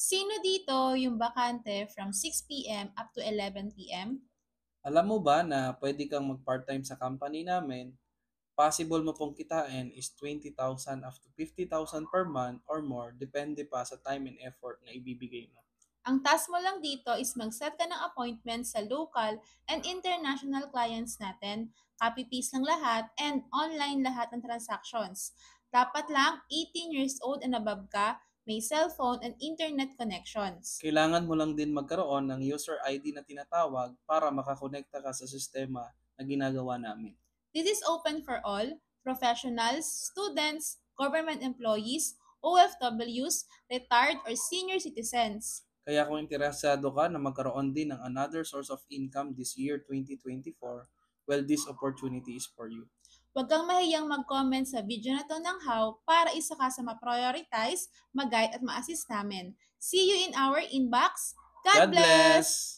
Sino dito yung bakante from 6 p.m. up to 11 p.m.? Alam mo ba na pwede kang mag-part-time sa company namin? Possible mo pong kitain is 20,000 up to 50,000 per month or more depende pa sa time and effort na ibibigay mo. Ang task mo lang dito is mag-set ka ng appointment sa local and international clients natin, copy-paste lang lahat, and online lahat ng transactions. Dapat lang 18 years old and above ka, may cellphone and internet connections. Kailangan mo lang din magkaroon ng user ID na tinatawag para makakonekta ka sa sistema na ginagawa namin. This is open for all, professionals, students, government employees, OFWs, retired or senior citizens. Kaya kung interesado ka na magkaroon din ng another source of income this year 2024, well, this opportunity is for you. Huwag kang mahiyang mag-comment sa video na to ng how para isa ka sa ma-prioritize, mag-guide at ma-assist namin. See you in our inbox. God God bless! bless!